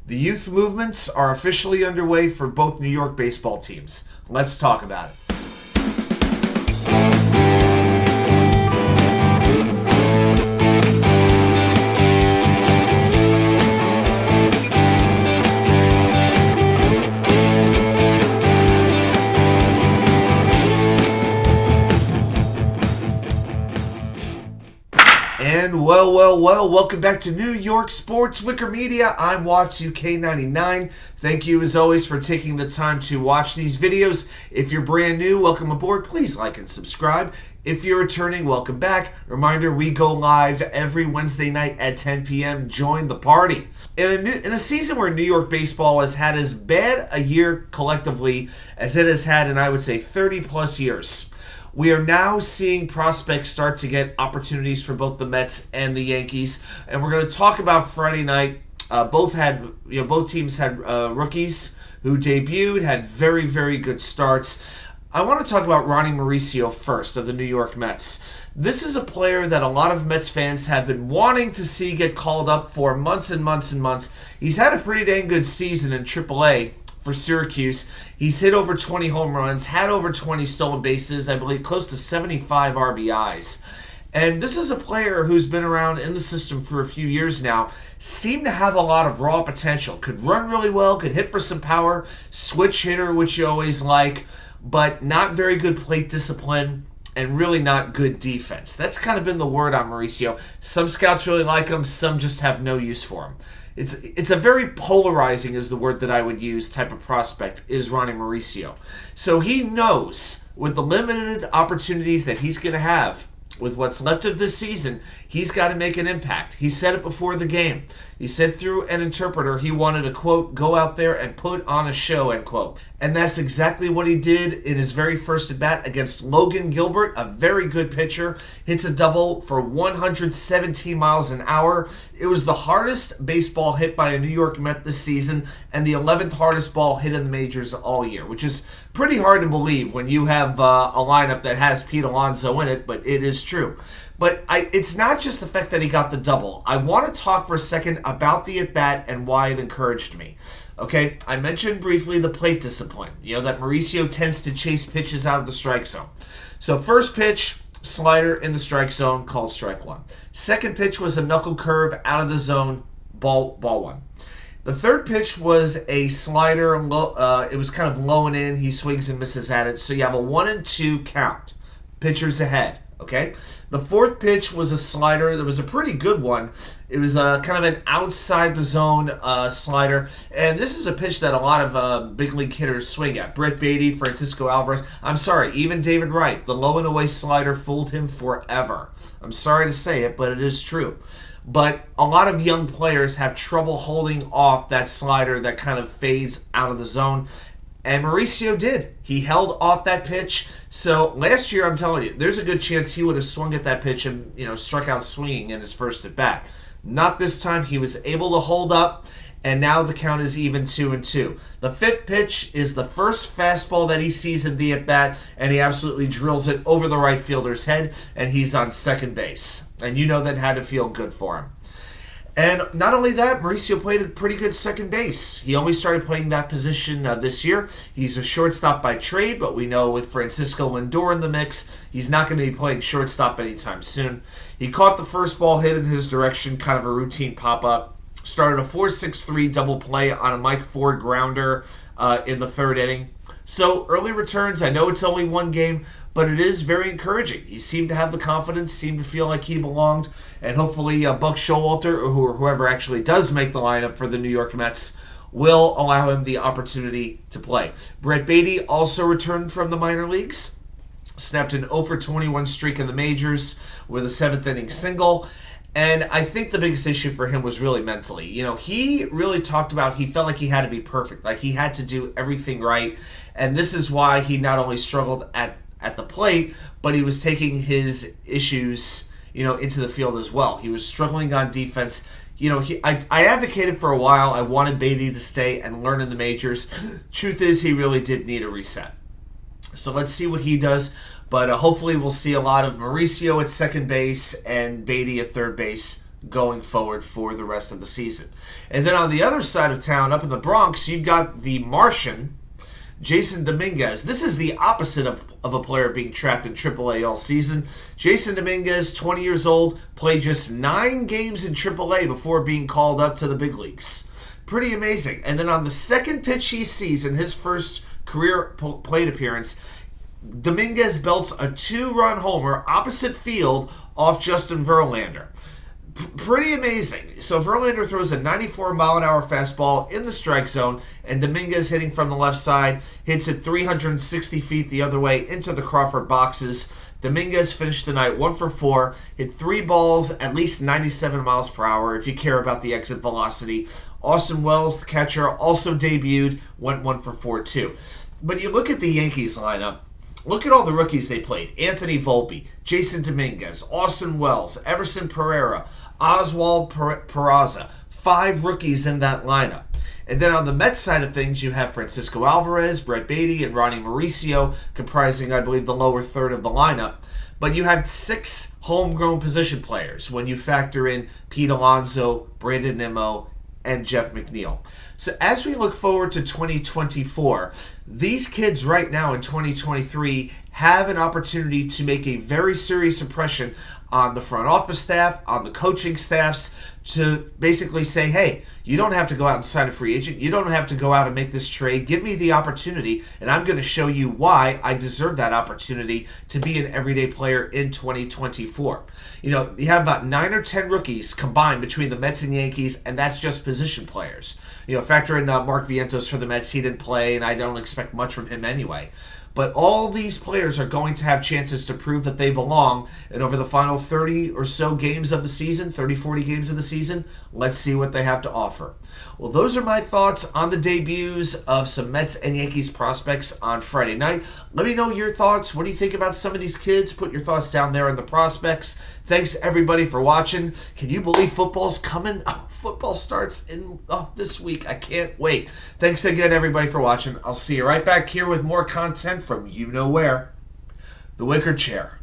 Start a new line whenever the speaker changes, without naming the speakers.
The youth movements are officially underway for both New York baseball teams. Let's talk about it. And well, welcome back to New York Sports WickerMedia. I'm WattsUK99. Thank you, as always, for taking the time to watch these videos. If you're brand new, welcome aboard. Please like and subscribe. If you're returning, welcome back. Reminder, we go live every Wednesday night at 10 p.m. Join the party. In a season where New York baseball has had as bad a year collectively as it has had in, I would say, 30-plus years, we are now seeing prospects start to get opportunities for both the Mets and the Yankees, and we're going to talk about Friday night. Both teams had rookies who debuted, had very, very good starts. I want to talk about Ronny Mauricio first of the New York Mets. This is a player that a lot of Mets fans have been wanting to see get called up for months and months and months. He's had a pretty dang good season in AAA. For Syracuse. He's hit over 20 home runs, had over 20 stolen bases, I believe close to 75 RBIs. And this is a player who's been around in the system for a few years now, seemed to have a lot of raw potential, could run really well, could hit for some power, switch hitter, which you always like, but not very good plate discipline and really not good defense. That's kind of been the word on Mauricio. Some scouts really like him, some just have no use for him. It's a very polarizing, is the word that I would use, type of prospect, is Ronny Mauricio. So he knows with the limited opportunities that he's going to have with what's left of this season, he's got to make an impact. He said it before the game. He said through an interpreter he wanted to, quote, go out there and put on a show, end quote. And that's exactly what he did in his very first at-bat against Logangilbert, a very good pitcher. Hits a double for 117 miles an hour. It was the hardest baseball hit by a New York Met this season and the 11th hardest ball hit in the majors all year, which is pretty hard to believe when you have a lineup that has Pete Alonso in it, but it is true. But it's not just the fact that he got the double. I want to talk for a second about the at-bat and why it encouraged me. Okay, I mentioned briefly the plate discipline. You know, that Mauricio tends to chase pitches out of the strike zone. So first pitch, slider in the strike zone, called strike one. Second pitch was a knuckle curve out of the zone, ball one. The third pitch was a slider. It was kind of low and in. He swings and misses at it. So you have a 1-2 count. Pitcher's ahead. Okay. The fourth pitch was a slider. That was a pretty good one. It was kind of an outside the zone slider. And this is a pitch that a lot of big league hitters swing at. Brettbaty, Francisco Alvarez. I'm sorry, even David Wright. The low and away slider fooled him forever. I'm sorry to say it, but it is true. But a lot of young players have trouble holding off that slider that kind of fades out of the zone. And Mauricio did. He held off that pitch. So last year, I'm telling you, there's a good chance he would have swung at that pitch and, struck out swinging in his first at bat. Not this time. He was able to hold up, and now the count is even 2-2. The fifth pitch is the first fastball that he sees in the at bat, and he absolutely drills it over the right fielder's head, and he's on second base. And you know that had to feel good for him. And not only that, Mauricio played a pretty good second base. He only started playing that position this year. He's a shortstop by trade, but we know with Francisco Lindor in the mix, he's not going to be playing shortstop anytime soon. He caught the first ball hit in his direction, kind of a routine pop-up. Started a 4-6-3 double play on a Mike Ford grounder in the third inning. So early returns, I know it's only one game, but it is very encouraging. He seemed to have the confidence, seemed to feel like he belonged, and hopefully Buck Showalter, or whoever actually does make the lineup for the New York Mets, will allow him the opportunity to play. Brettbaty also returned from the minor leagues, snapped an 0-for-21 streak in the majors with a seventh-inning single, and I think the biggest issue for him was really mentally. He really talked about he felt like he had to be perfect, like he had to do everything right, and this is why he not only struggled at the plate, but he was taking his issues, into the field as well. He was struggling on defense. I advocated for a while. I wanted Beatty to stay and learn in the majors. Truth is, he really did need a reset. So let's see what he does. But hopefully we'll see a lot of Mauricio at second base and Beatty at third base going forward for the rest of the season. And then on the other side of town, up in the Bronx, you've got the Martian, Jasson Dominguez. This is the opposite of a player being trapped in AAA all season. Jasson Dominguez, 20 years old, played just 9 games in AAA before being called up to the big leagues. Pretty amazing. And then on the second pitch he sees in his first career plate appearance, Dominguez belts a 2-run homer opposite field off Justin Verlander. Pretty amazing. So Verlander throws a 94-mile-an-hour fastball in the strike zone, and Dominguez, hitting from the left side, hits it 360 feet the other way into the Crawford boxes. Dominguez finished the night 1 for 4, hit 3 balls at least 97 miles per hour, if you care about the exit velocity. Austinwells, the catcher, also debuted, went 1 for 4 too. But you look at the Yankees lineup, look at all the rookies they played. Anthony Volpe, Jasson Dominguez, Austinwells, Everson Pereira, Oswald Peraza. 5 rookies in that lineup. And then on the Mets side of things, you have Francisco Alvarez, brettbaty, and Ronny Mauricio, comprising, I believe, the lower third of the lineup. But you have 6 homegrown position players when you factor in Pete Alonso, Brandon Nimmo, and Jeff McNeil. So as we look forward to 2024, these kids right now in 2023 have an opportunity to make a very serious impression on the front office staff, on the coaching staffs, to basically say, hey, you don't have to go out and sign a free agent. You don't have to go out and make this trade. Give me the opportunity, and I'm going to show you why I deserve that opportunity to be an everyday player in 2024. You know, you have about 9 or 10 rookies combined between the Mets and Yankees, and that's just position players. You know, factor in Mark Vientos for the Mets. He didn't play, and I don't expect much from him anyway. But all these players are going to have chances to prove that they belong. And over the final 30 or so games of the season, 30, 40 games of the season, let's see what they have to offer. Well, those are my thoughts on the debuts of some Mets and Yankees prospects on Friday night. Let me know your thoughts. What do you think about some of these kids? Put your thoughts down there in the prospects. Thanks, everybody, for watching. Can you believe football's coming? Oh, football starts in this week. I can't wait. Thanks again, everybody, for watching. I'll see you right back here with more content from you know where. The Wicker Chair.